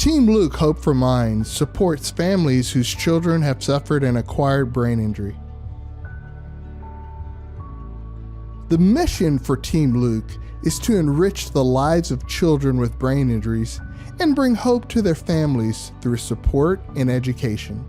Team Luke Hope for Minds supports families whose children have suffered an acquired brain injury. The mission for Team Luke is to enrich the lives of children with brain injuries and bring hope to their families through support and education.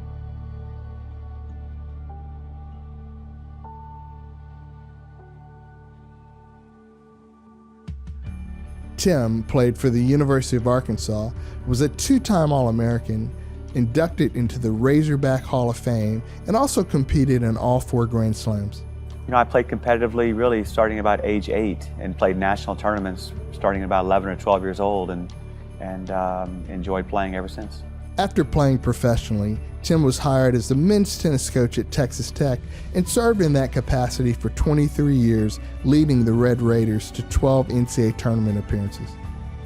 Tim played for the University of Arkansas, was a two-time All-American, inducted into the Razorback Hall of Fame, and also competed in all 4 Grand Slams. You know, I played competitively really starting about age 8 and played national tournaments starting at about 11 or 12 years old and enjoyed playing ever since. After playing professionally, Tim was hired as the men's tennis coach at Texas Tech and served in that capacity for 23 years, leading the Red Raiders to 12 NCAA tournament appearances.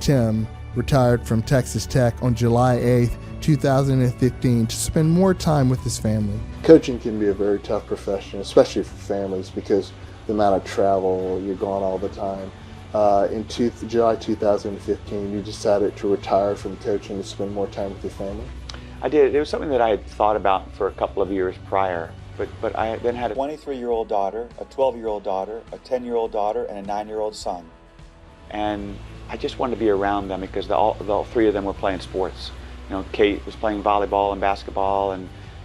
Tim retired from Texas Tech on July 8, 2015 to spend more time with his family. Coaching can be a very tough profession, especially for families, because the amount of travel, you're gone all the time. In July 2015, you decided to retire from coaching to spend more time with your family? I did. It was something that I had thought about for a couple of years prior, but I then had a 23-year-old daughter, a 12-year-old daughter, a 10-year-old daughter, and a 9-year-old son. And I just wanted to be around them because all 3 of them were playing sports. You know, Kate was playing volleyball and basketball,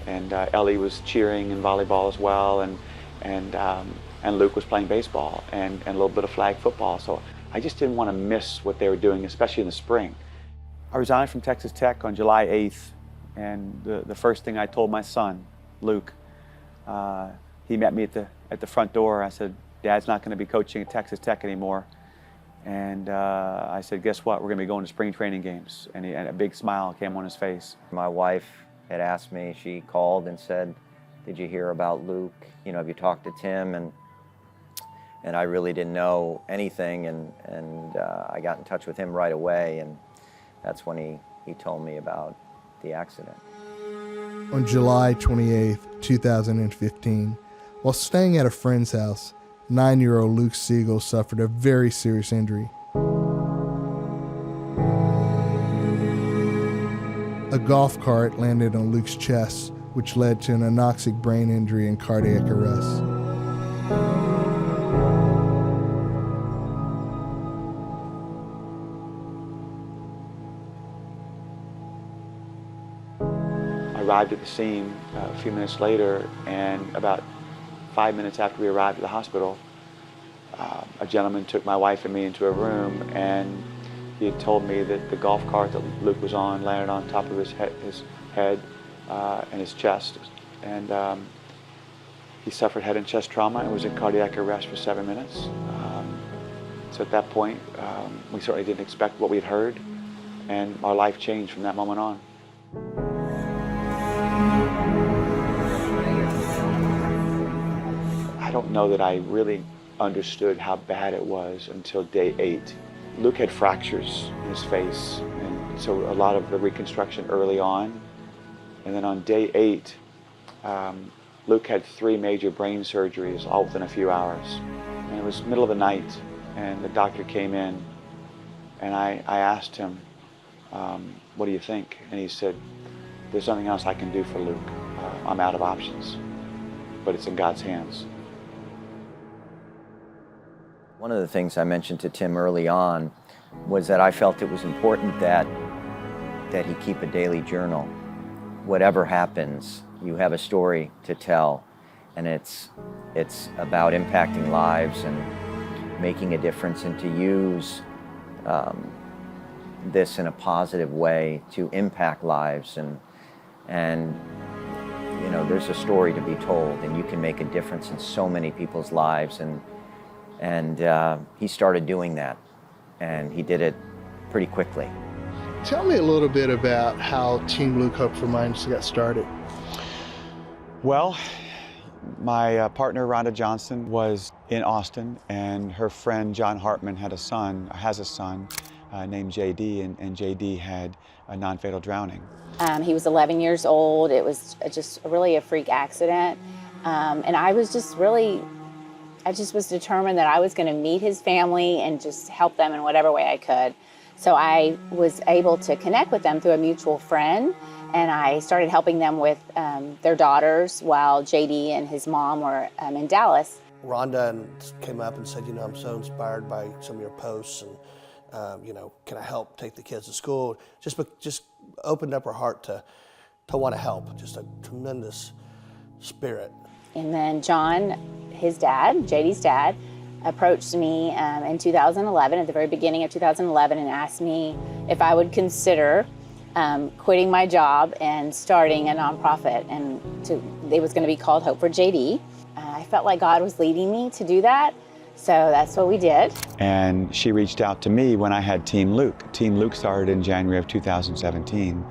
and Ellie was cheering in volleyball as well, and Luke was playing baseball and a little bit of flag football. So I just didn't want to miss what they were doing, especially in the spring. I resigned from Texas Tech on July 8th, and the first thing I told my son, Luke, he met me at the front door. I said, "Dad's not going to be coaching at Texas Tech anymore." And I said, "Guess what? We're going to be going to spring training games." And a big smile came on his face. My wife had asked me, she called and said, "Did you hear about Luke? You know, have you talked to Tim?" And I really didn't know anything, and I got in touch with him right away, and that's when he told me about the accident. On July 28, 2015, while staying at a friend's house, 9-year-old Luke Siegel suffered a very serious injury. A golf cart landed on Luke's chest, which led to an anoxic brain injury and cardiac arrest. I arrived at the scene a few minutes later, and about 5 minutes after we arrived at the hospital, a gentleman took my wife and me into a room, and he had told me that the golf cart that Luke was on landed on top of his head and his chest, and he suffered head and chest trauma and was in cardiac arrest for 7 minutes. So at that point, we certainly didn't expect what we'd heard, and our life changed from that moment on. I don't know that I really understood how bad it was until day 8. Luke had fractures in his face, and so a lot of the reconstruction early on. And then on day 8, Luke had 3 major brain surgeries all within a few hours. And it was middle of the night, and the doctor came in, and I asked him, "What do you think?" And he said, "There's nothing else I can do for Luke. I'm out of options, but it's in God's hands." One of the things I mentioned to Tim early on was that I felt it was important that he keep a daily journal. Whatever happens, you have a story to tell, and it's about impacting lives and making a difference, and to use this in a positive way to impact lives, and you know, there's a story to be told, and you can make a difference in so many people's lives, and he started doing that, and he did it pretty quickly. Tell me a little bit about how Team Luke Hope for Minds got started. Well, my partner Rhonda Johnson was in Austin, and her friend John Hartman has a son named JD, and JD had a non-fatal drowning. He was 11 years old. It was just really a freak accident, and I just was determined that I was going to meet his family and just help them in whatever way I could. So I was able to connect with them through a mutual friend, and I started helping them with their daughters while JD and his mom were in Dallas. Rhonda came up and said, I'm so inspired by some of your posts, and can I help take the kids to school? Just opened up her heart to want to help. Just a tremendous spirit. And then John, his dad, JD's dad, approached me in 2011, at the very beginning of 2011, and asked me if I would consider quitting my job and starting a nonprofit, and it was going to be called Hope for JD. I felt like God was leading me to do that, so that's what we did. And she reached out to me when I had Team Luke. Team Luke started in January of 2017.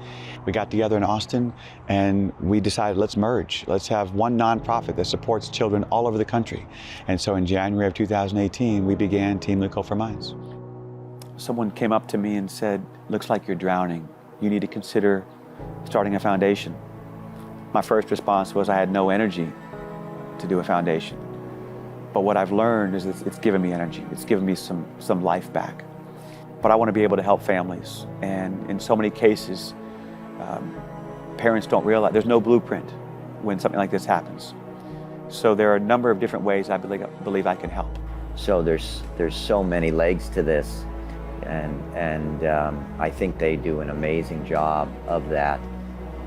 We got together in Austin and we decided, let's merge. Let's have one nonprofit that supports children all over the country. And so in January of 2018, we began Team Luke Hope for Minds. Someone came up to me and said, looks like you're drowning. You need to consider starting a foundation. My first response was I had no energy to do a foundation. But what I've learned is it's given me energy. It's given me some life back. But I want to be able to help families. And in so many cases, parents don't realize there's no blueprint when something like this happens. So there are a number of different ways I believe I can help. So there's so many legs to this, and I think they do an amazing job of that.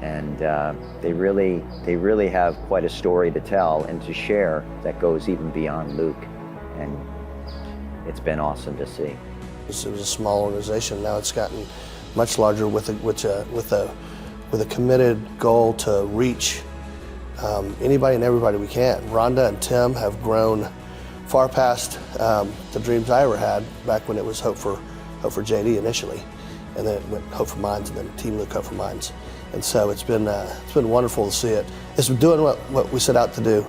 And they really have quite a story to tell and to share that goes even beyond Luke, and it's been awesome to see. It was a small organization. Now it's gotten much larger with a committed goal to reach anybody and everybody we can. Rhonda and Tim have grown far past the dreams I ever had back when it was Hope for JD initially, and then it went Hope for Minds, and then Team Luke Hope for Minds. And so it's been wonderful to see it. It's doing what we set out to do.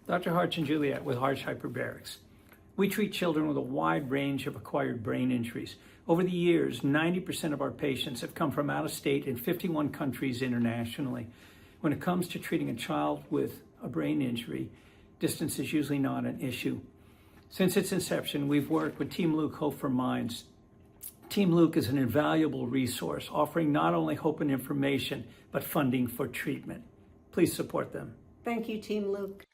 Dr. Harch and Juliet with Harch Hyperbarics. We treat children with a wide range of acquired brain injuries. Over the years, 90% of our patients have come from out of state in 51 countries internationally. When it comes to treating a child with a brain injury, distance is usually not an issue. Since its inception, we've worked with Team Luke Hope for Minds. Team Luke is an invaluable resource, offering not only hope and information, but funding for treatment. Please support them. Thank you, Team Luke.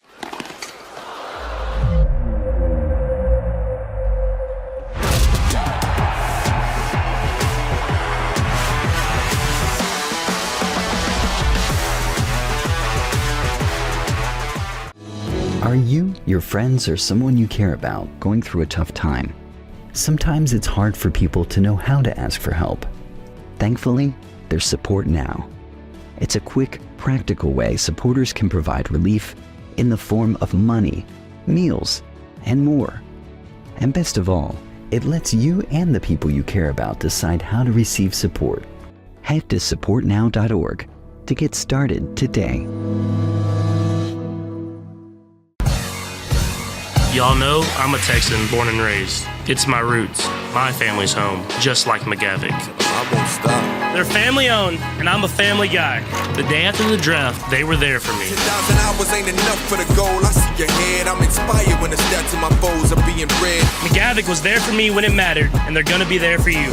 Are you, your friends, or someone you care about going through a tough time? Sometimes it's hard for people to know how to ask for help. Thankfully, there's support now. It's a quick, practical way supporters can provide relief in the form of money, meals, and more. And best of all, it lets you and the people you care about decide how to receive support. Head to supportnow.org to get started today. Y'all know I'm a Texan born and raised. It's my roots, my family's home, just like McGavick. I won't stop. They're family owned, and I'm a family guy. The day after the draft, they were there for me. 10,000 hours ain't enough for the goal. I see your head. I'm inspired when the stats of my foes are being read. McGavick was there for me when it mattered, and they're gonna be there for you.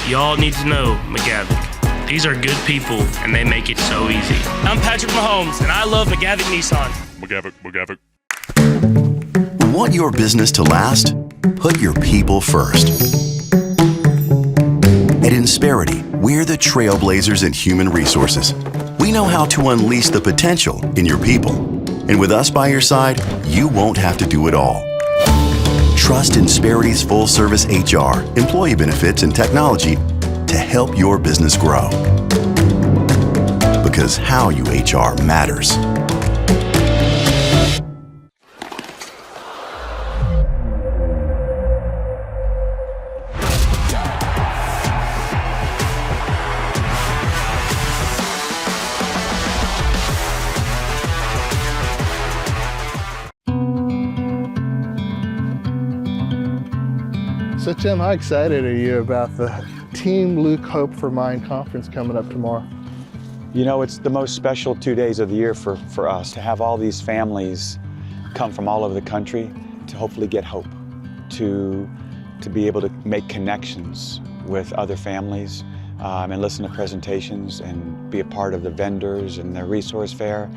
Y'all need to know McGavick. These are good people, and they make it so easy. I'm Patrick Mahomes, and I love McGavick Nissan. McGavick. Want your business to last? Put your people first. At Insperity, we're the trailblazers in human resources. We know how to unleash the potential in your people. And with us by your side, you won't have to do it all. Trust Insperity's full-service HR, employee benefits, and technology to help your business grow. Because how you HR matters. So Tim, how excited are you about the Team Luke Hope for Mind conference coming up tomorrow? You know, it's the most special 2 days of the year for us to have all these families come from all over the country to hopefully get hope, to to be able to make connections with other families and listen to presentations and be a part of the vendors and the resource fair.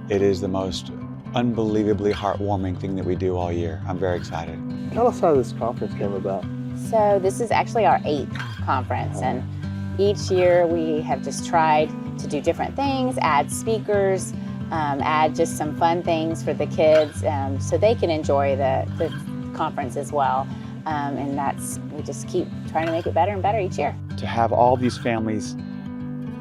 It is the most unbelievably heartwarming thing that we do all year. I'm very excited. Tell us how this conference came about. So this is actually our 8th conference, and each year we have just tried to do different things, add speakers, add just some fun things for the kids so they can enjoy the conference as well. And we just keep trying to make it better and better each year. To have all these families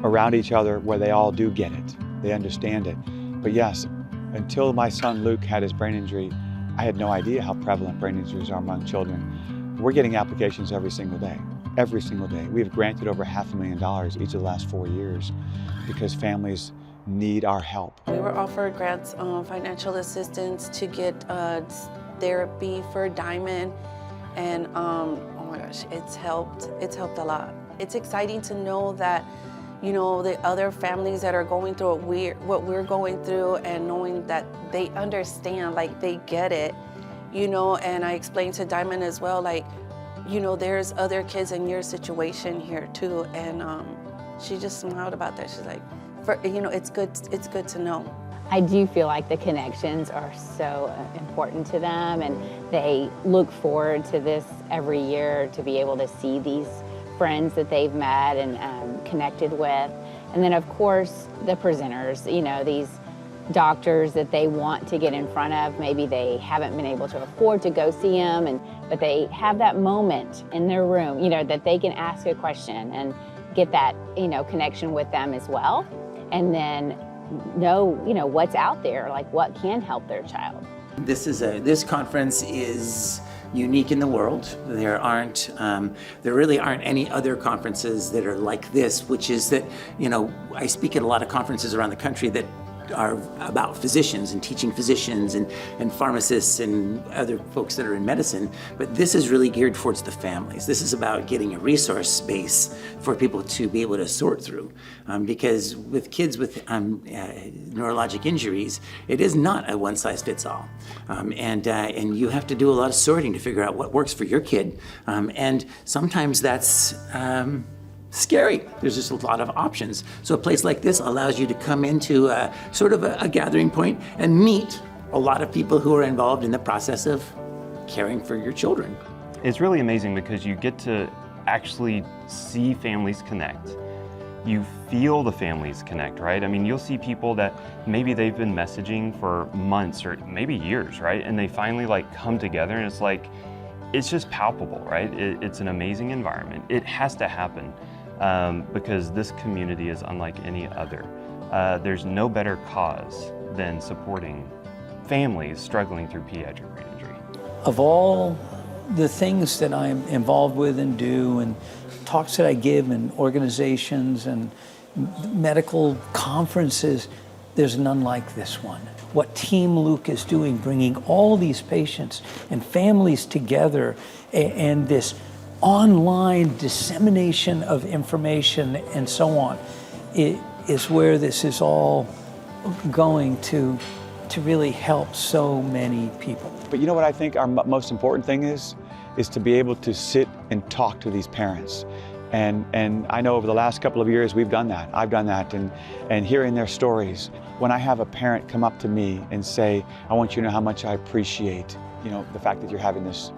around each other where they all do get it, they understand it. But yes, until my son Luke had his brain injury, I had no idea how prevalent brain injuries are among children. We're getting applications every single day. Every single day. We've granted over $500,000 each of the last 4 years because families need our help. We were offered grants, financial assistance to get therapy for Diamond, and oh my gosh, it's helped a lot. It's exciting to know that, you know, the other families that are going through what we're going through, and knowing that they understand, like they get it, you know. And I explained to Diamond as well, like, you know, there's other kids in your situation here too, and she just smiled about that. She's like, you know, it's good to know. I do feel like the connections are so important to them, and they look forward to this every year, to be able to see these friends that they've met and connected with. And then of course the presenters, you know, these doctors that they want to get in front of. Maybe they haven't been able to afford to go see them, but they have that moment in their room, you know, that they can ask a question and get that, you know, connection with them as well. And then know, you know, what's out there, like what can help their child. This conference is unique in the world. There really aren't any other conferences that are like this, which is that, you know, I speak at a lot of conferences around the country that are about physicians and teaching physicians and pharmacists and other folks that are in medicine, but this is really geared towards the families. This is about getting a resource base for people to be able to sort through, because with kids with neurologic injuries, it is not a one-size-fits-all, and you have to do a lot of sorting to figure out what works for your kid, and sometimes that's scary. There's just a lot of options. So a place like this allows you to come into sort of a gathering point and meet a lot of people who are involved in the process of caring for your children. It's really amazing because you get to actually see families connect. You feel the families connect, right? I mean, you'll see people that maybe they've been messaging for months or maybe years, right? And they finally like come together, and it's like, it's just palpable, right? It's an amazing environment. It has to happen. Because this community is unlike any other. There's no better cause than supporting families struggling through pediatric brain injury. Of all the things that I'm involved with and do, and talks that I give in organizations and medical conferences, there's none like this one. What Team Luke is doing, bringing all these patients and families together, and this online dissemination of information and so on, it is where this is all going to really help so many people. But you know what I think our most important thing is to be able to sit and talk to these parents. And I know over the last couple of years we've done that. I've done that, and hearing their stories. When I have a parent come up to me and say, I want you to know how much I appreciate, you know, the fact that you're having this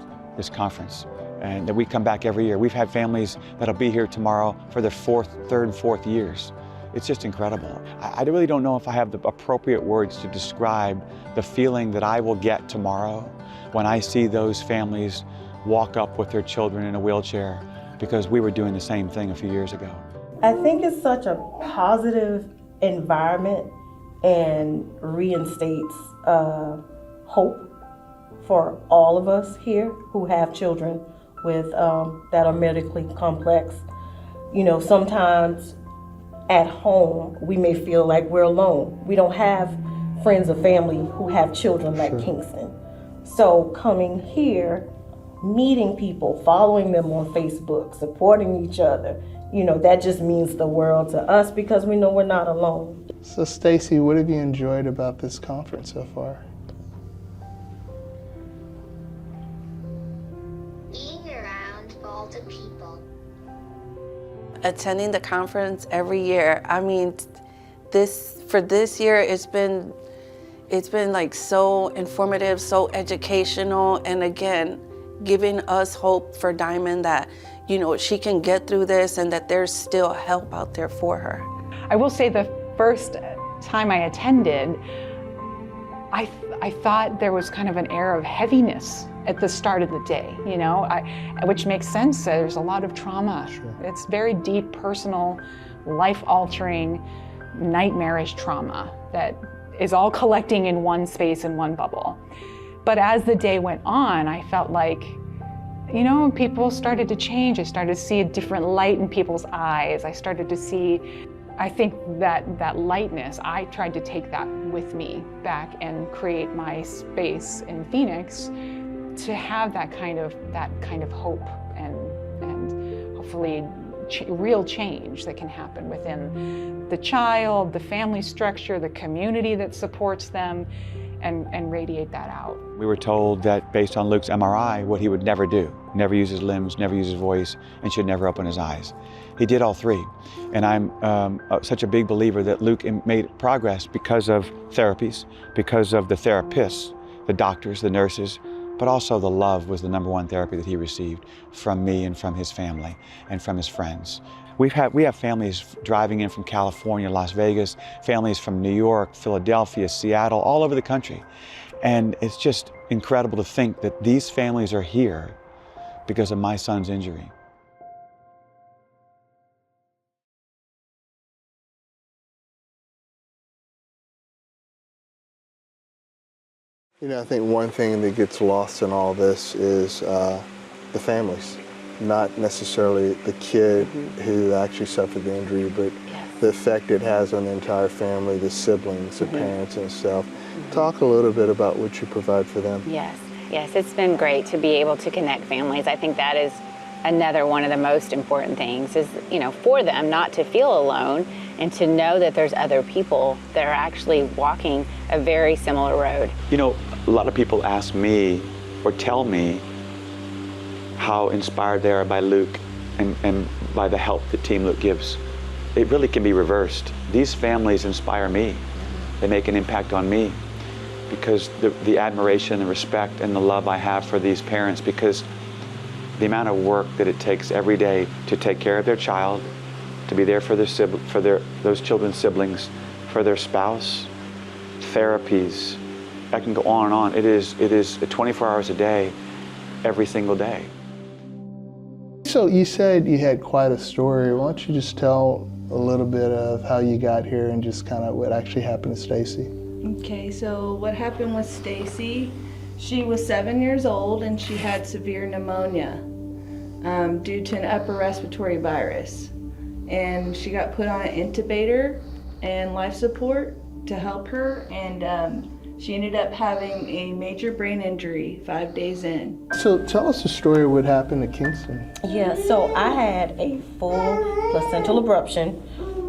conference, and that we come back every year. We've had families that'll be here tomorrow for their third and fourth years. It's just incredible. I really don't know if I have the appropriate words to describe the feeling that I will get tomorrow when I see those families walk up with their children in a wheelchair, because we were doing the same thing a few years ago. I think it's such a positive environment and reinstates hope for all of us here who have children with that are medically complex. You know, sometimes at home we may feel like we're alone. We don't have friends or family who have children like Kingston. So coming here, meeting people, following them on Facebook, supporting each other, you know, that just means the world to us because we know we're not alone. So Stacy, what have you enjoyed about this conference so far? Being here attending the conference every year. I mean, for this year, it's been like so informative, so educational, and again, giving us hope for Diamond that, you know, she can get through this and that there's still help out there for her. I will say the first time I attended, I thought there was kind of an air of heaviness at the start of the day, you know, which makes sense. There's a lot of trauma. Sure. It's very deep, personal, life-altering, nightmarish trauma that is all collecting in one space, in one bubble. But as the day went on, I felt like, you know, people started to change. I started to see a different light in people's eyes. I started to see, I think that lightness, I tried to take that with me back and create my space in Phoenix to have that kind of hope and hopefully real change that can happen within the child, the family structure, the community that supports them, and radiate that out. We were told that based on Luke's MRI, what he would never do, never use his limbs, never use his voice, and should never open his eyes. He did all three. And I'm such a big believer that Luke made progress because of therapies, because of the therapists, the doctors, the nurses, but also the love was the #1 therapy that he received from me and from his family and from his friends. We have families driving in from California, Las Vegas, families from New York, Philadelphia, Seattle, all over the country. And it's just incredible to think that these families are here because of my son's injury. You know, I think one thing that gets lost in all this is the families. Not necessarily the kid who actually suffered the injury, but the effect it has on the entire family, the siblings, the parents and stuff. Talk a little bit about what you provide for them. Yes, it's been great to be able to connect families. I think that is another one of the most important things is, you know, for them not to feel alone and to know that there's other people that are actually walking a very similar road. You know, a lot of people ask me or tell me how inspired they are by Luke and by the help that Team Luke gives. It really can be reversed. These families inspire me. They make an impact on me because the admiration and respect and the love I have for these parents, because the amount of work that it takes every day to take care of their child, to be there for those children's siblings, for their spouse, therapies. I can go on and on. It is 24 hours a day, every single day. So you said you had quite a story. Why don't you just tell a little bit of how you got here and just kind of what actually happened to Stacy? Okay, so what happened with Stacy, she was 7 years old and she had severe pneumonia due to an upper respiratory virus. And she got put on an intubator and life support to help her, and she ended up having a major brain injury 5 days in. So tell us the story of what happened to Kingston. Yeah, so I had a full placental abruption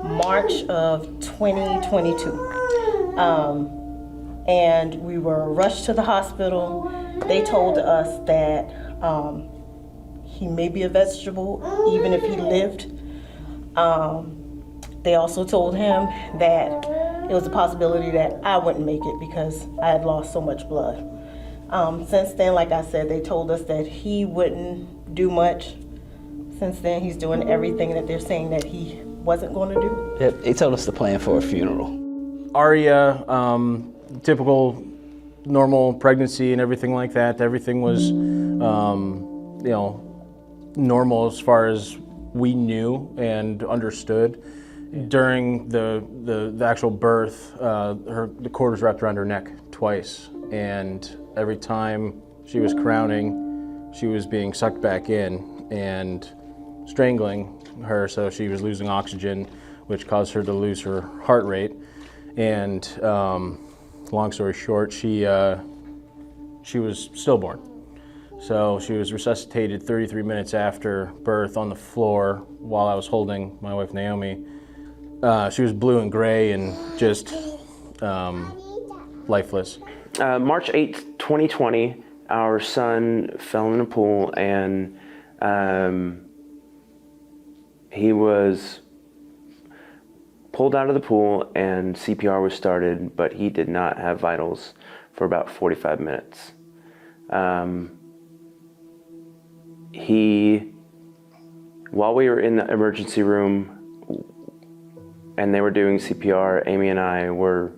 March of 2022. And we were rushed to the hospital. They told us that he may be a vegetable even if he lived. They also told him that it was a possibility that I wouldn't make it because I had lost so much blood. Since then, like I said, they told us that he wouldn't do much. Since then, he's doing everything that they're saying that he wasn't going to do. Yep, they told us to plan for a funeral. Aria, typical normal pregnancy and everything like that. Everything was, you know, normal as far as we knew and understood. During the actual birth, the cord was wrapped around her neck twice, and every time she was crowning, she was being sucked back in and strangling her, so she was losing oxygen, which caused her to lose her heart rate. And long story short, she was stillborn. So she was resuscitated 33 minutes after birth on the floor while I was holding my wife Naomi. She was blue and gray and just lifeless. March 8th, 2020, our son fell in a pool and He was pulled out of the pool and CPR was started, but he did not have vitals for about 45 minutes. While we were in the emergency room and they were doing CPR, Amy and I were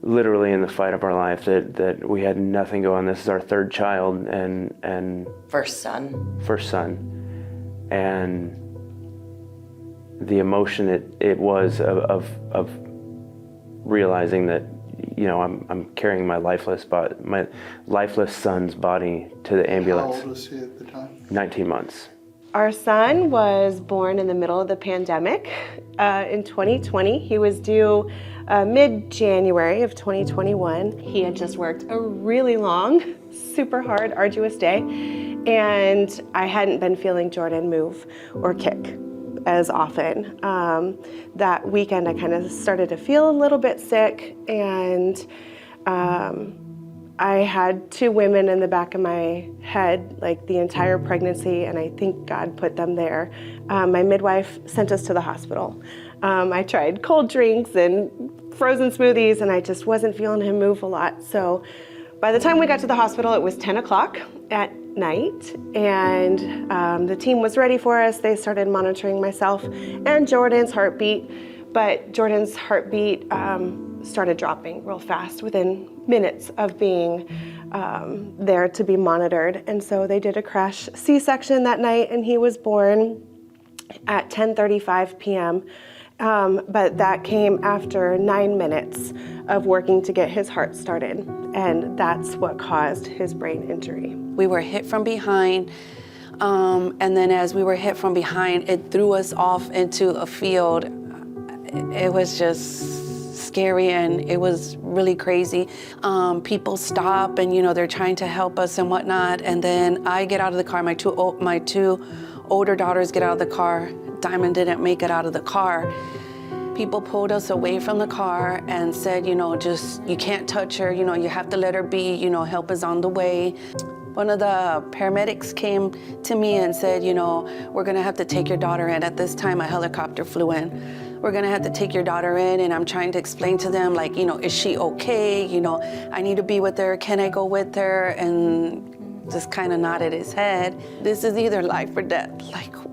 literally in the fight of our life, that we had nothing going. This is our third child and First son. And the emotion it was of realizing that, you know, I'm carrying my lifeless son's body to the ambulance. How old was he at the time? 19 months. Our son was born in the middle of the pandemic in 2020. He was due mid-January of 2021. He had just worked a really long, super hard, arduous day, and I hadn't been feeling Jordan move or kick as often. That weekend I kind of started to feel a little bit sick, and I had two women in the back of my head like the entire pregnancy, and I think God put them there. My midwife sent us to the hospital. I tried cold drinks and frozen smoothies, and I just wasn't feeling him move a lot. So by the time we got to the hospital, it was 10 o'clock at night, and the team was ready for us. They started monitoring myself and Jordan's heartbeat, but Jordan's heartbeat started dropping real fast within minutes of being there to be monitored. And so they did a crash C-section that night, and he was born at 10:35 p.m. But that came after 9 minutes of working to get his heart started, and that's what caused his brain injury. We were hit from behind, and then as we were hit from behind, it threw us off into a field. It was just scary, and it was really crazy. People stop, and they're trying to help us and whatnot, and then I get out of the car. My two older daughters get out of the car. Diamond didn't make it out of the car. People pulled us away from the car and said, you can't touch her, you have to let her be, help is on the way. One of the paramedics came to me and said, we're gonna have to take your daughter in. At this time, a helicopter flew in. We're gonna have to take your daughter in, and I'm trying to explain to them, is she okay? I need to be with her, can I go with her? And just kind of nodded his head. This is either life or death,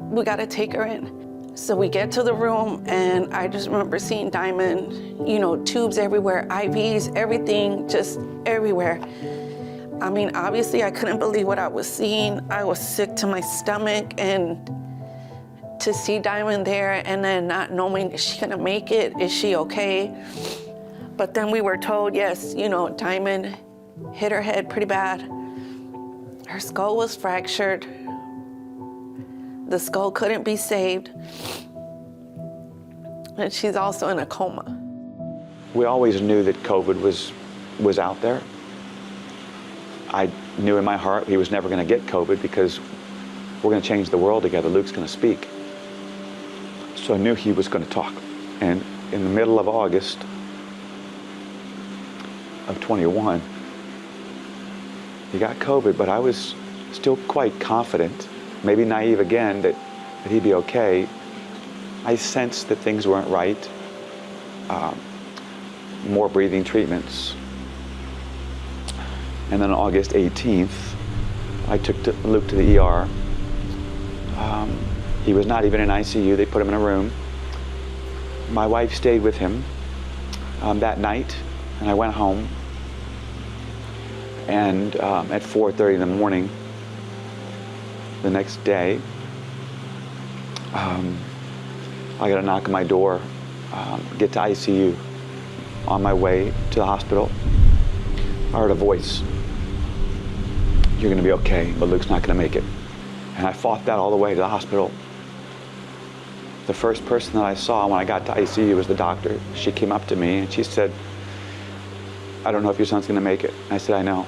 we gotta take her in. So we get to the room, and I just remember seeing Diamond, tubes everywhere, IVs, everything, just everywhere. I mean, obviously I couldn't believe what I was seeing. I was sick to my stomach, and to see Diamond there and then not knowing, is she gonna make it? Is she okay? But then we were told, yes, Diamond hit her head pretty bad. Her skull was fractured. The skull couldn't be saved. And she's also in a coma. We always knew that COVID was out there. I knew in my heart he was never going to get COVID because we're going to change the world together. Luke's going to speak. So I knew he was going to talk. And in the middle of August of 21, he got COVID, but I was still quite confident, maybe naive again, that he'd be okay. I sensed that things weren't right. More breathing treatments. And then on August 18th, I took Luke to the ER. He was not even in ICU. They put him in a room. My wife stayed with him that night, and I went home. And at 4:30 in the morning, the next day, I got a knock on my door, get to ICU. On my way to the hospital, I heard a voice. You're gonna be okay, but Luke's not gonna make it. And I fought that all the way to the hospital. The first person that I saw when I got to ICU was the doctor. She came up to me and she said, I don't know if your son's gonna make it. I said, I know.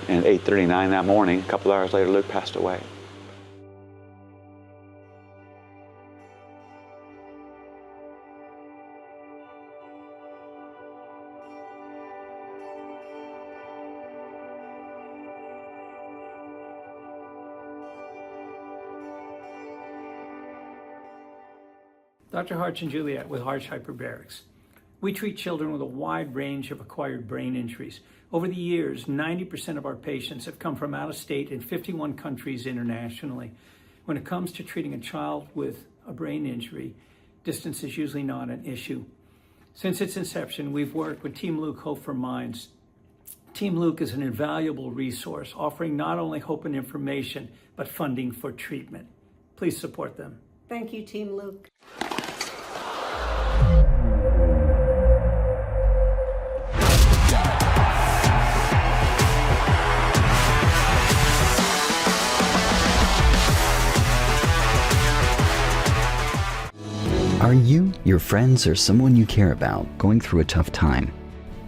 And at 8:39 that morning, a couple hours later, Luke passed away. Dr. Harch and Juliet with Harch Hyperbarics. We treat children with a wide range of acquired brain injuries. Over the years, 90% of our patients have come from out of state in 51 countries internationally. When it comes to treating a child with a brain injury, distance is usually not an issue. Since its inception, we've worked with Team Luke Hope for Minds. Team Luke is an invaluable resource, offering not only hope and information, but funding for treatment. Please support them. Thank you, Team Luke. Are you, your friends, or someone you care about going through a tough time?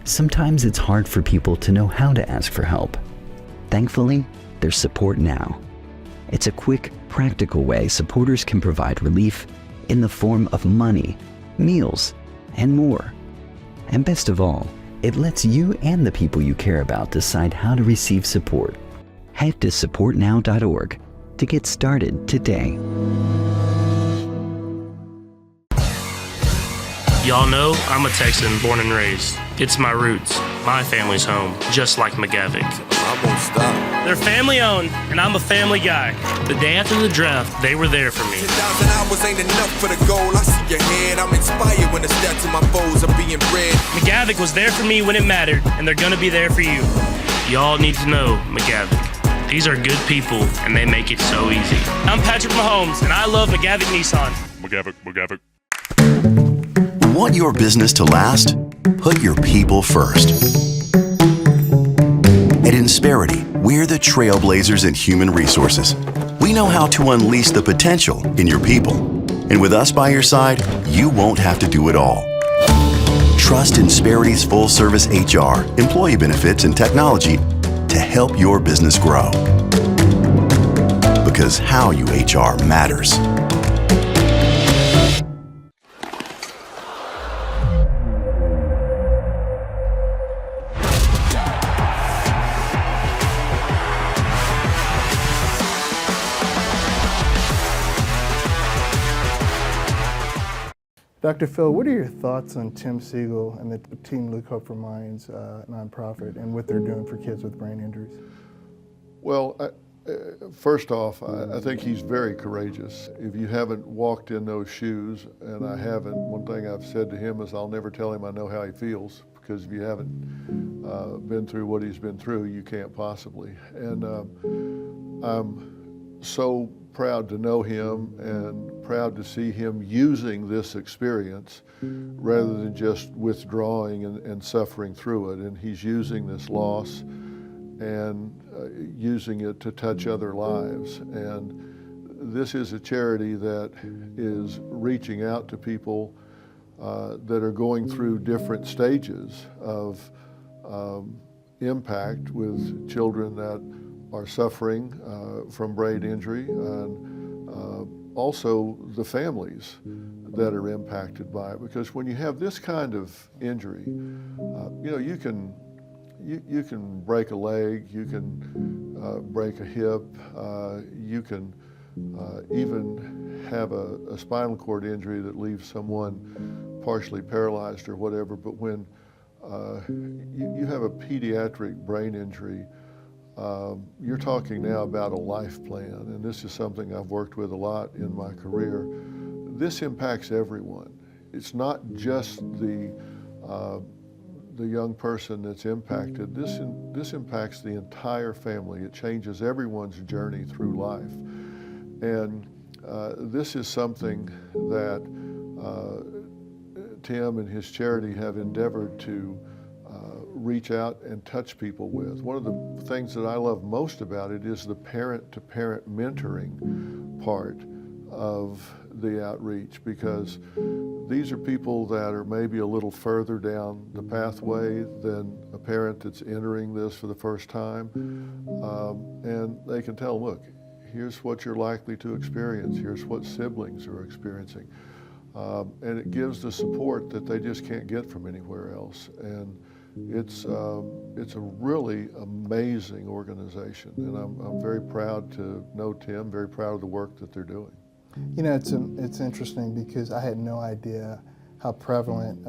Sometimes it's hard for people to know how to ask for help. Thankfully, there's support now. It's a quick, practical way supporters can provide relief in the form of money, meals, and more. And best of all, it lets you and the people you care about decide how to receive support. Head to supportnow.org to get started today. Y'all know I'm a Texan born and raised. It's my roots, my family's home, just like McGavick. I won't stop. They're family owned, and I'm a family guy. The day after the draft, they were there for me. 10,000 hours ain't enough for the goal. I see your head. I'm inspired when the stats of my foes are being read. McGavick was there for me when it mattered, and they're gonna be there for you. Y'all need to know McGavick. These are good people, and they make it so easy. I'm Patrick Mahomes, and I love McGavick Nissan. McGavick. Want your business to last? Put your people first. At Insperity, we're the trailblazers in human resources. We know how to unleash the potential in your people. And with us by your side, you won't have to do it all. Trust Insperity's full-service HR, employee benefits, and technology to help your business grow. Because how you HR matters. Dr. Phil, what are your thoughts on Tim Siegel and the Team Luke Hope for Minds nonprofit and what they're doing for kids with brain injuries? Well, first off, I think he's very courageous. If you haven't walked in those shoes, and I haven't, one thing I've said to him is I'll never tell him I know how he feels, because if you haven't been through what he's been through, you can't possibly. And I'm so proud to know him and proud to see him using this experience rather than just withdrawing and suffering through it. And he's using this loss and using it to touch other lives. And this is a charity that is reaching out to people that are going through different stages of impact with children that are suffering from brain injury, and also the families that are impacted by it. Because when you have this kind of injury, you know, you can break a leg, you can break a hip, you can even have a spinal cord injury that leaves someone partially paralyzed or whatever. But when you have a pediatric brain injury, you're talking now about a life plan, and this is something I've worked with a lot in my career. This impacts everyone. It's not just the young person that's impacted. This impacts the entire family. It changes everyone's journey through life. And this is something that Tim and his charity have endeavored to reach out and touch people with. One of the things that I love most about it is the parent-to-parent mentoring part of the outreach, because these are people that are maybe a little further down the pathway than a parent that's entering this for the first time. And they can tell, look, here's what you're likely to experience, here's what siblings are experiencing. And it gives the support that they just can't get from anywhere else. And it's a really amazing organization, and I'm very proud to know Tim, very proud of the work that they're doing. You know, it's interesting because I had no idea how prevalent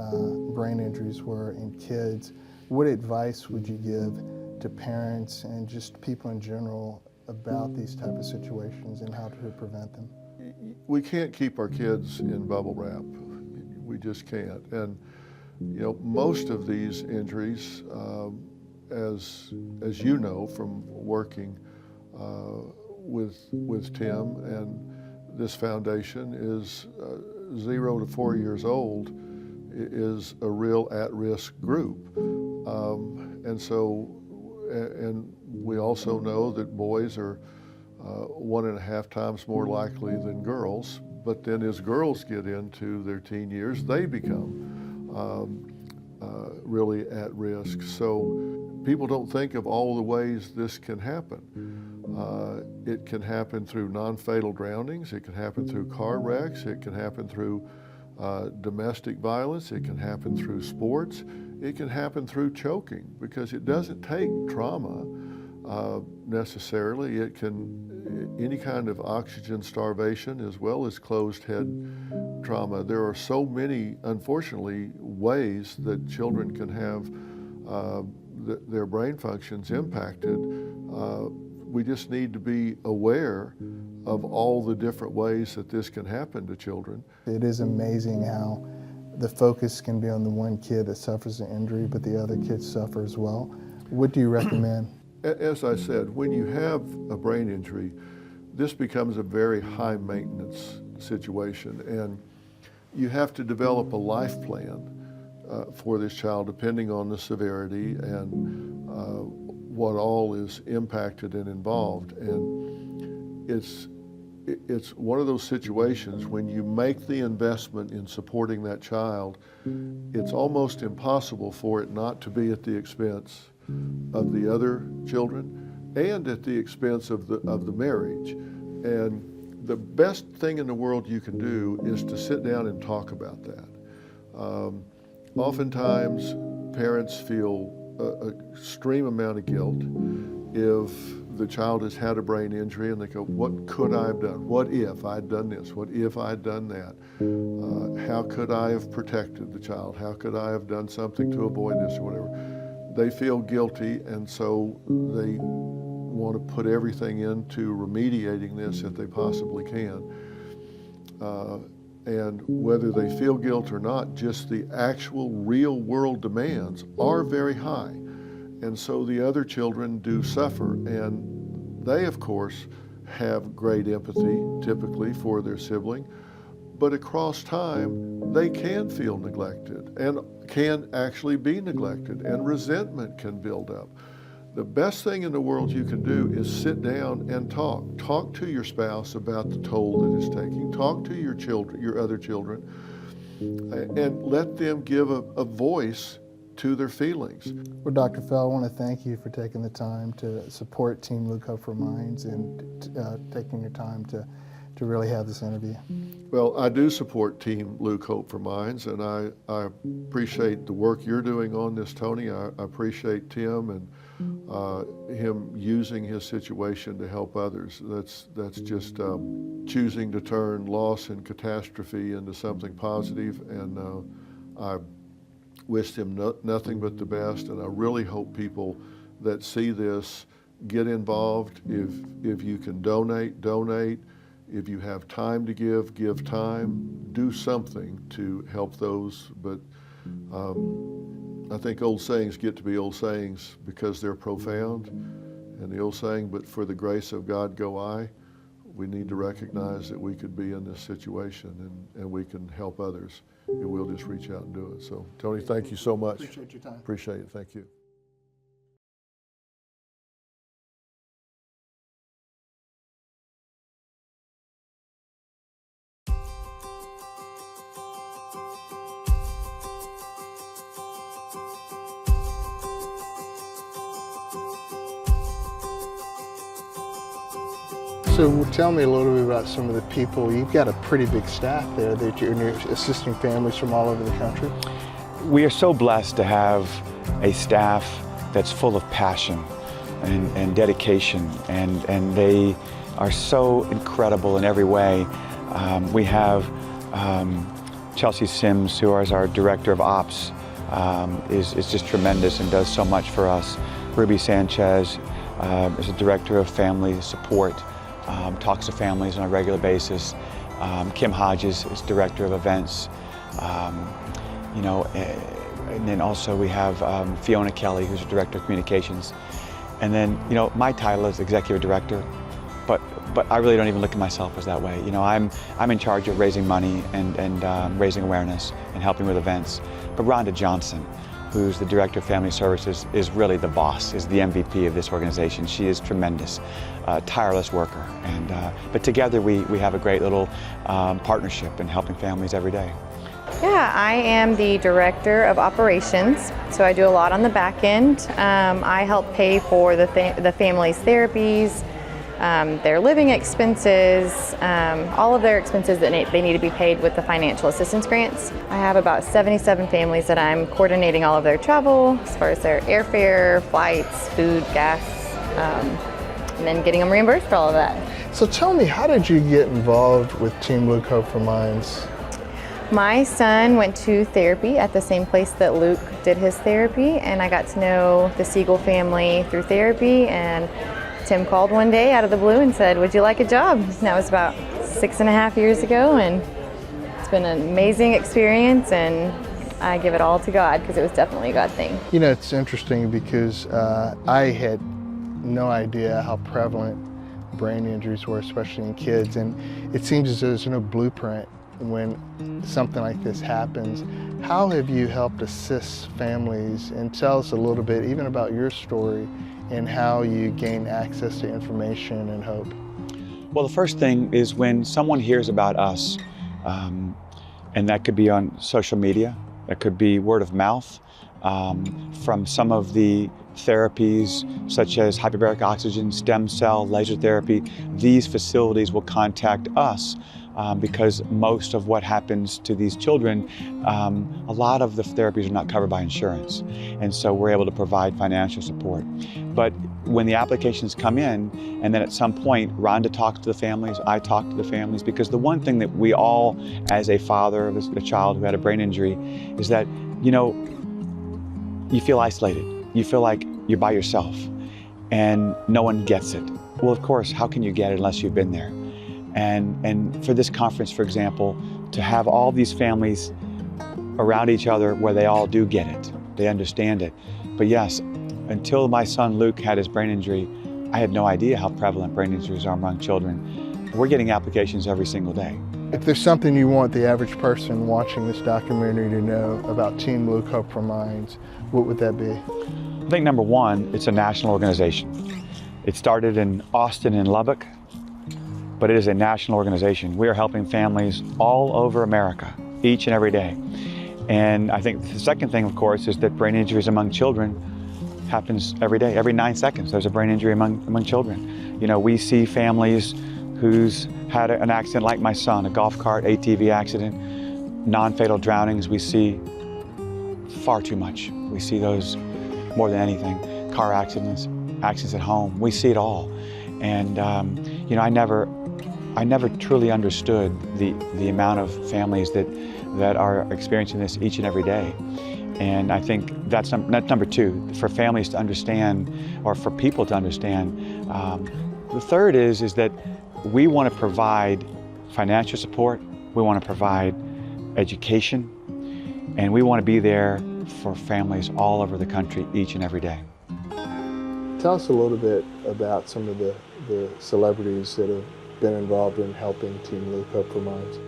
brain injuries were in kids. What advice would you give to parents and just people in general about these type of situations and how to prevent them? We can't keep our kids in bubble wrap. We just can't. And you know, most of these injuries, as you know from working with Tim and this foundation, is 0 to 4 years old is a real at-risk group. And we also know that boys are 1.5 times more likely than girls, but then as girls get into their teen years, they become really at risk. So people don't think of all the ways this can happen. It can happen through non-fatal drownings, it can happen through car wrecks, it can happen through domestic violence, it can happen through sports, it can happen through choking, because it doesn't take trauma necessarily. It can, any kind of oxygen starvation as well as closed head trauma. There are so many, unfortunately, ways that children can have their brain functions impacted. We just need to be aware of all the different ways that this can happen to children. It is amazing how the focus can be on the one kid that suffers an injury, but the other kids suffer as well. What do you recommend? As I said, when you have a brain injury, this becomes a very high maintenance situation, and you have to develop a life plan for this child depending on the severity and what all is impacted and involved. And it's one of those situations when you make the investment in supporting that child, it's almost impossible for it not to be at the expense of the other children and at the expense of the marriage. And the best thing in the world you can do is to sit down and talk about that. Oftentimes, parents feel an extreme amount of guilt if the child has had a brain injury and they go, what could I have done? What if I'd done this? What if I'd done that? How could I have protected the child? How could I have done something to avoid this or whatever? They feel guilty, and so they want to put everything into remediating this if they possibly can. And whether they feel guilt or not, just the actual real world demands are very high. And so the other children do suffer, and they, of course, have great empathy, typically, for their sibling. But across time, they can feel neglected and can actually be neglected, and resentment can build up. The best thing in the world you can do is sit down and talk. Talk to your spouse about the toll that it's taking. Talk to your children, your other children, and let them give a voice to their feelings. Well, Dr. Fell, I want to thank you for taking the time to support Team Luke Hope for Minds and taking your time to really have this interview. Well, I do support Team Luke Hope for Minds, and I appreciate the work you're doing on this, Tony. I appreciate Tim and him using his situation to help others. That's just choosing to turn loss and catastrophe into something positive, and I wish him nothing but the best, and I really hope people that see this get involved. If you can donate. If you have time to give time. Do something to help those. But I think old sayings get to be old sayings because they're profound. And the old saying, but for the grace of God go I, we need to recognize that we could be in this situation and we can help others if we'll just reach out and do it. So, Tony, thank you so much. Appreciate your time. Appreciate it. Thank you. So tell me a little bit about some of the people. You've got a pretty big staff there that you're assisting families from all over the country. We are so blessed to have a staff that's full of passion and dedication, and they are so incredible in every way. We have Chelsea Sims, who is our Director of Ops, is just tremendous and does so much for us. Ruby Sanchez is a Director of Family Support, talks to families on a regular basis. Kim Hodges is Director of Events. And then also we have Fiona Kelly, who's a Director of Communications. And then, my title is Executive Director, but I really don't even look at myself as that way. I'm in charge of raising money and raising awareness and helping with events. But Rhonda Johnson, who's the Director of Family Services, is really the boss, is the MVP of this organization. She is tremendous, tireless worker. But together we have a great little partnership in helping families every day. Yeah, I am the Director of Operations, so I do a lot on the back end. I help pay for the family's therapies, their living expenses, all of their expenses that they need to be paid with the financial assistance grants. I have about 77 families that I'm coordinating all of their travel, as far as their airfare, flights, food, gas, and then getting them reimbursed for all of that. So tell me, how did you get involved with Team Luke Hope for Minds? My son went to therapy at the same place that Luke did his therapy, and I got to know the Siegel family through therapy, and Tim called one day out of the blue and said, "Would you like a job?" And that was about 6.5 years ago, and it's been an amazing experience, and I give it all to God because it was definitely a God thing. It's interesting because I had no idea how prevalent brain injuries were, especially in kids, and it seems as though there's no blueprint when something like this happens. How have you helped assist families, and tell us a little bit even about your story and how you gain access to information and hope? Well, the first thing is when someone hears about us, and that could be on social media, that could be word of mouth, from some of the therapies such as hyperbaric oxygen, stem cell, laser therapy. These facilities will contact us because most of what happens to these children, a lot of the therapies are not covered by insurance. And so we're able to provide financial support. But when the applications come in, and then at some point, Rhonda talks to the families, I talk to the families, because the one thing that we all, as a father of a child who had a brain injury, is that, you feel isolated. You feel like you're by yourself and no one gets it. Well, of course, how can you get it unless you've been there? And for this conference, for example, to have all these families around each other where they all do get it, they understand it. But yes, until my son Luke had his brain injury, I had no idea how prevalent brain injuries are among children. We're getting applications every single day. If there's something you want the average person watching this documentary to know about Team Luke Hope for Minds, what would that be? I think number one, it's a national organization. It started in Austin and Lubbock, but it is a national organization. We are helping families all over America, each and every day. And I think the second thing, of course, is that brain injuries among children happens every day. Every 9 seconds, there's a brain injury among children. We see families who's had an accident like my son, a golf cart, ATV accident, non-fatal drownings. We see far too much. We see those more than anything. Car accidents, accidents at home. We see it all. And I never truly understood the amount of families that are experiencing this each and every day. And I think that's number two, for families to understand, or for people to understand. The third is that we want to provide financial support, we want to provide education, and we want to be there for families all over the country each and every day. Tell us a little bit about some of the celebrities that have been involved in helping Team Luke Hope for Minds.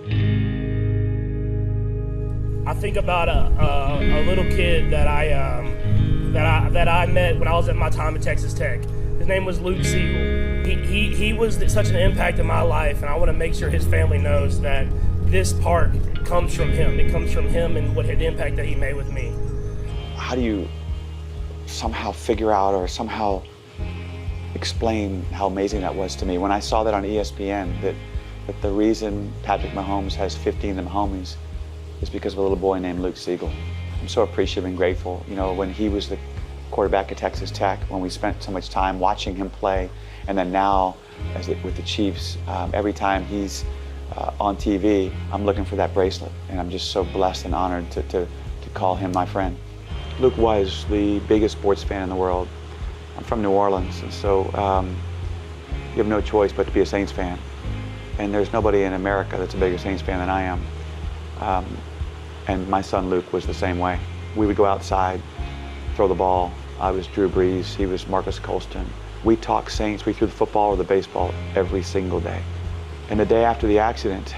I think about a little kid that I met when I was at my time at Texas Tech. His name was Luke Siegel. He was such an impact in my life, and I want to make sure his family knows that this part comes from him. It comes from him and what the impact that he made with me. How do you somehow figure out or somehow explain how amazing that was to me when I saw that on ESPN, that the reason Patrick Mahomes has 15 of them homies is because of a little boy named Luke Siegel. I'm so appreciative and grateful. When he was the quarterback at Texas Tech, when we spent so much time watching him play, and then now with the Chiefs, every time he's on TV, I'm looking for that bracelet, and I'm just so blessed and honored to call him my friend. Luke was the biggest sports fan in the world. I'm from New Orleans, and so you have no choice but to be a Saints fan. And there's nobody in America that's a bigger Saints fan than I am. And my son Luke was the same way. We would go outside, throw the ball. I was Drew Brees, he was Marcus Colston. We talked Saints, we threw the football or the baseball every single day. And the day after the accident,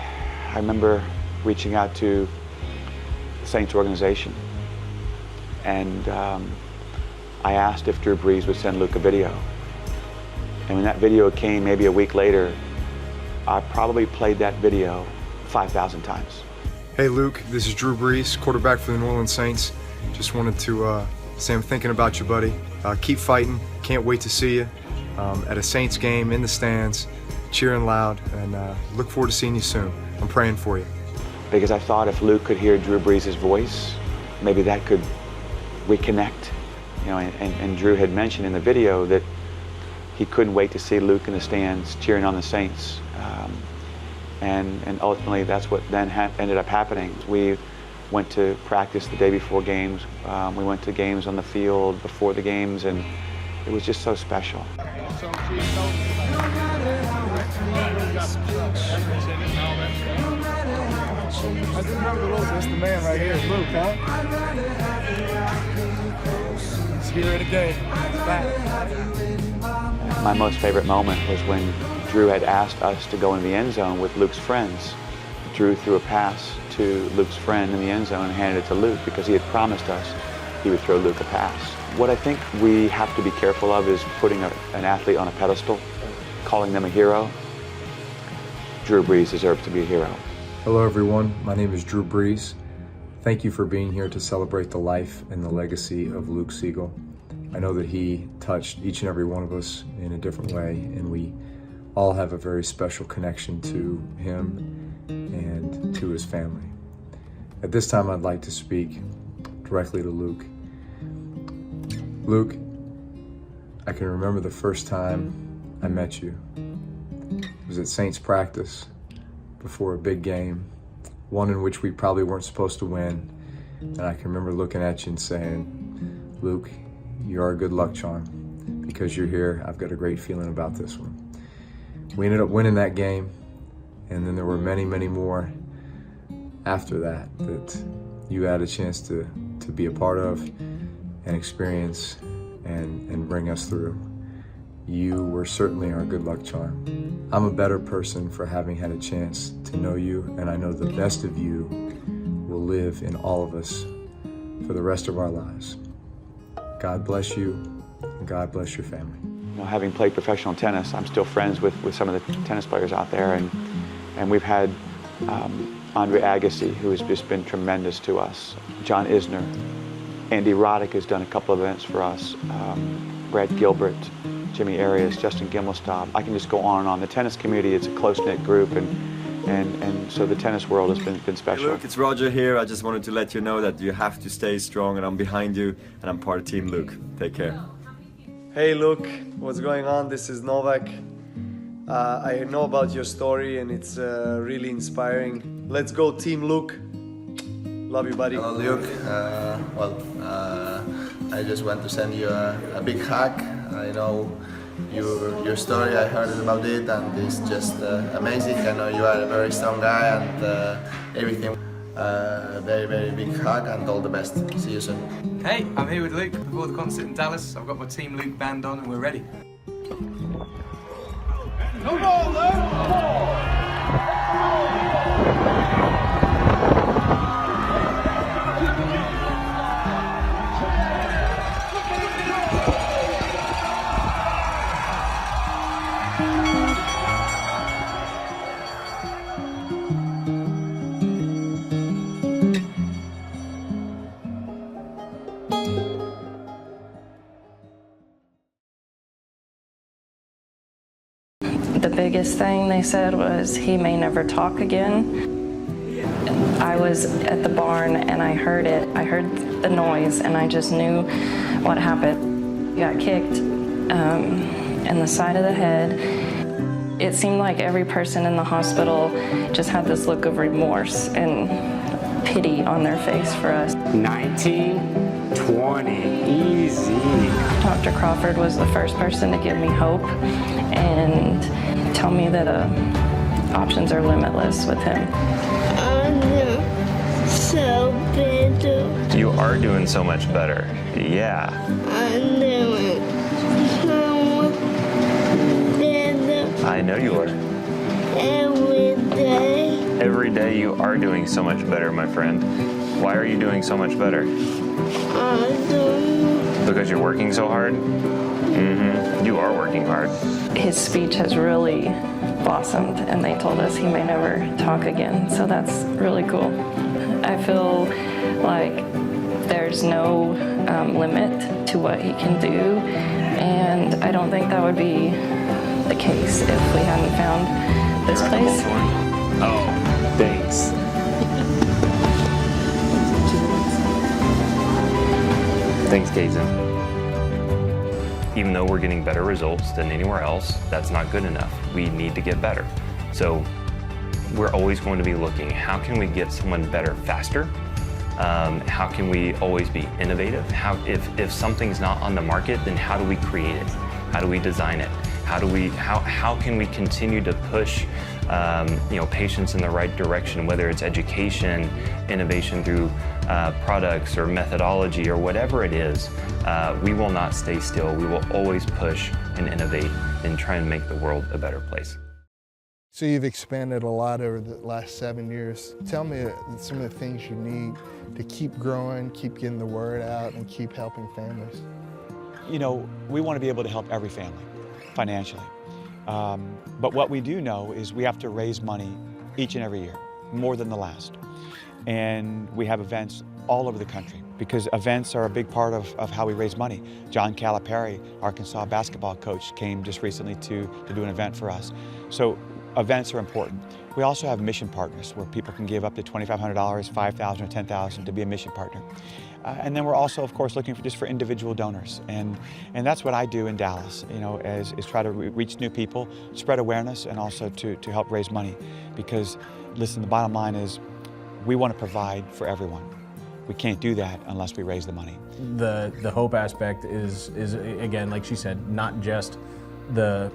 I remember reaching out to the Saints organization. And I asked if Drew Brees would send Luke a video. And when that video came maybe a week later, I probably played that video 5,000 times. Hey Luke, this is Drew Brees, quarterback for the New Orleans Saints. Just wanted to say I'm thinking about you, buddy. Keep fighting, can't wait to see you at a Saints game in the stands, cheering loud, and look forward to seeing you soon. I'm praying for you. Because I thought if Luke could hear Drew Brees' voice, maybe that could reconnect. You know, and Drew had mentioned in the video that he couldn't wait to see Luke in the stands cheering on the Saints. And ultimately that's what then ended up happening. We went to practice the day before games. We went to games on the field before the games, and it was just so special. That's the man right here, Luke, huh? Spirit of the game. My most favorite moment was when Drew had asked us to go in the end zone with Luke's friends. Drew threw a pass to Luke's friend in the end zone and handed it to Luke because he had promised us he would throw Luke a pass. What I think we have to be careful of is putting an athlete on a pedestal, calling them a hero. Drew Brees deserves to be a hero. Hello everyone, my name is Drew Brees. Thank you for being here to celebrate the life and the legacy of Luke Siegel. I know that he touched each and every one of us in a different way, and we all have a very special connection to him and to his family. At this time, I'd like to speak directly to Luke. Luke, I can remember the first time I met you. It was at Saints practice before a big game, one in which we probably weren't supposed to win. And I can remember looking at you and saying, Luke, you're a good luck charm. Because you're here, I've got a great feeling about this one. We ended up winning that game, and then there were many, many more after that you had a chance to be a part of and experience and bring us through. You were certainly our good luck charm. I'm a better person for having had a chance to know you, and I know the best of you will live in all of us for the rest of our lives. God bless you, and God bless your family. You know, having played professional tennis, I'm still friends with some of the tennis players out there, and we've had Andre Agassi, who has just been tremendous to us, John Isner, Andy Roddick has done a couple of events for us, Brad Gilbert, Jimmy Arias, Justin Gimelstob. I can just go on and on. The tennis community is a close-knit group, and so the tennis world has been special. Hey Luke, it's Roger here. I just wanted to let you know that you have to stay strong, and I'm behind you, and I'm part of Team Luke. Take care. Hey Luke, what's going on? This is Novak. I know about your story and it's really inspiring. Let's go Team Luke. Love you, buddy. Hello Luke. I just want to send you a big hug. I know your story, I heard about it, and it's just amazing. I know you are a very strong guy and everything. Very, very big hug and all the best. See you soon. Hey, I'm here with Luke before the concert in Dallas. I've got my Team Luke band on and we're ready. Come on, Luke! The biggest thing they said was he may never talk again. I was at the barn and I heard it. I heard the noise and I just knew what happened. He got kicked in the side of the head. It seemed like every person in the hospital just had this look of remorse and pity on their face for us. 19, 20, easy. Dr. Crawford was the first person to give me hope and tell me that options are limitless with him. So better. You are doing so much better. Yeah. I'm doing so better. I know you are. Every day. Every day you are doing so much better, my friend. Why are you doing so much better? I don't know. Because you're working so hard? Mm-hmm. You are working hard. His speech has really blossomed, and they told us he may never talk again, so that's really cool. I feel like there's no limit to what he can do, and I don't think that would be the case if we hadn't found this place. Oh, thanks. Thanks, Kaizen. Even though we're getting better results than anywhere else, that's not good enough. We need to get better. So we're always going to be looking, how can we get someone better faster? How can we always be innovative? If something's not on the market, then how do we create it? How do we design it? How can we continue to push patients in the right direction, whether it's education, innovation through products or methodology or whatever it is. We will not stay still. We will always push and innovate and try and make the world a better place. So you've expanded a lot over the last 7 years. Tell me some of the things you need to keep growing, keep getting the word out, and keep helping families. You know, we want to be able to help every family financially. But what we do know is we have to raise money each and every year, more than the last. And we have events all over the country because events are a big part of how we raise money. John Calipari, Arkansas basketball coach, came just recently to do an event for us. So events are important. We also have mission partners where people can give up to $2,500, $5,000 or $10,000 to be a mission partner. And then we're also, of course, looking for individual donors. And that's what I do in Dallas, you know, is try to reach new people, spread awareness, and also to help raise money. Because, listen, the bottom line is we want to provide for everyone. We can't do that unless we raise the money. The hope aspect is again, like she said, not just the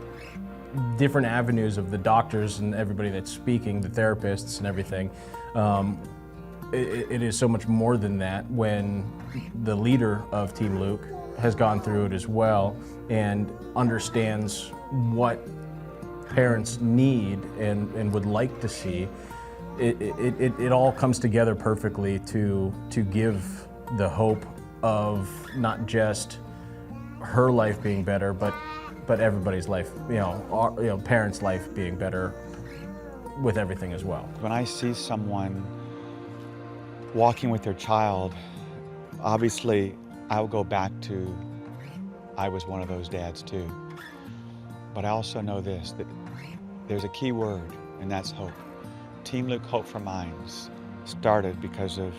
different avenues of the doctors and everybody that's speaking, the therapists and everything. It is so much more than that when the leader of Team Luke has gone through it as well and understands what parents need and would like to see. It all comes together perfectly to give the hope of not just her life being better, but everybody's life, parents' life being better with everything as well. When I see someone walking with their child, obviously I'll go back to, I was one of those dads too. But I also know this, that there's a key word, and that's hope. Team Luke Hope for Minds started because of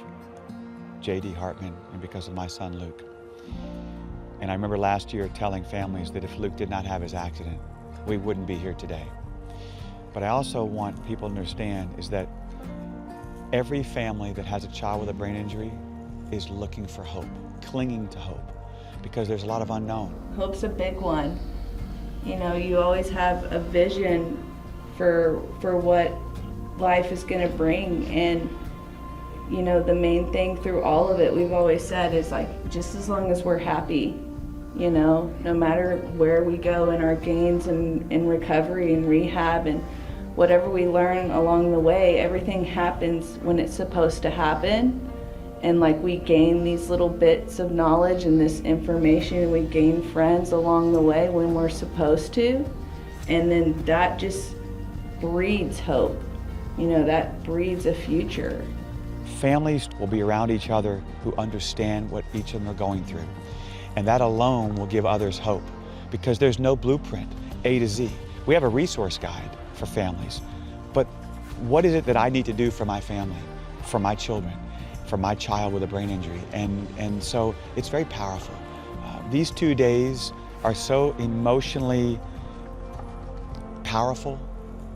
J.D. Hartman and because of my son Luke. And I remember last year telling families that if Luke did not have his accident, we wouldn't be here today. But I also want people to understand is that every family that has a child with a brain injury is looking for hope, clinging to hope, because there's a lot of unknown. Hope's a big one. You know, you always have a vision for what life is going to bring, and you know, the main thing through all of it, we've always said, is like, just as long as we're happy, you know, no matter where we go in our gains and in recovery and rehab and whatever we learn along the way, everything happens when it's supposed to happen. And like, we gain these little bits of knowledge and this information, and we gain friends along the way when we're supposed to. And then that just breeds hope. You know, that breeds a future. Families will be around each other who understand what each of them are going through. And that alone will give others hope, because there's no blueprint, A to Z. We have a resource guide for families, but what is it that I need to do for my family, for my children, for my child with a brain injury? And so it's very powerful. These 2 days are so emotionally powerful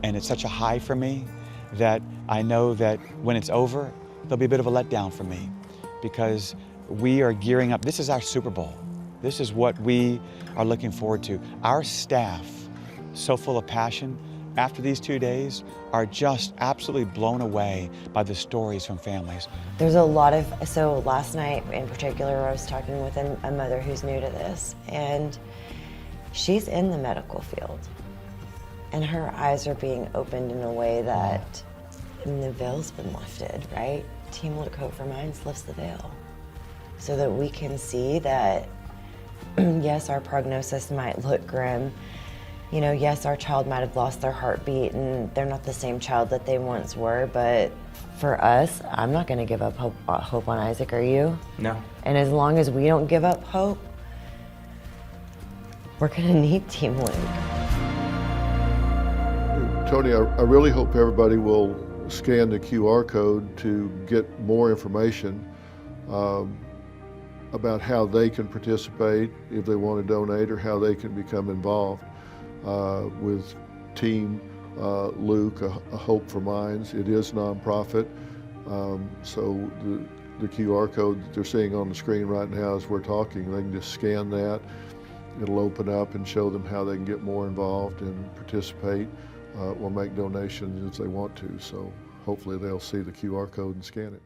and it's such a high for me that I know that when it's over, there'll be a bit of a letdown for me because we are gearing up. This is our Super Bowl. This is what we are looking forward to. Our staff, so full of passion, after these 2 days, are just absolutely blown away by the stories from families. There's a lot of, so last night in particular, I was talking with a mother who's new to this, and she's in the medical field. And her eyes are being opened in a way that, the veil's been lifted, right? Team Look Hope for Minds lifts the veil. So that we can see that, yes, our prognosis might look grim. You know, yes, our child might have lost their heartbeat and they're not the same child that they once were, but for us, I'm not gonna give up hope on Isaac, are you? No. And as long as we don't give up hope, we're gonna need Team Luke. Tony, I really hope everybody will scan the QR code to get more information about how they can participate if they want to donate or how they can become involved with Team Luke, a Hope for Minds. It is nonprofit, so the QR code that they're seeing on the screen right now as we're talking, they can just scan that. It'll open up and show them how they can get more involved and participate or make donations if they want to. So hopefully they'll see the QR code and scan it.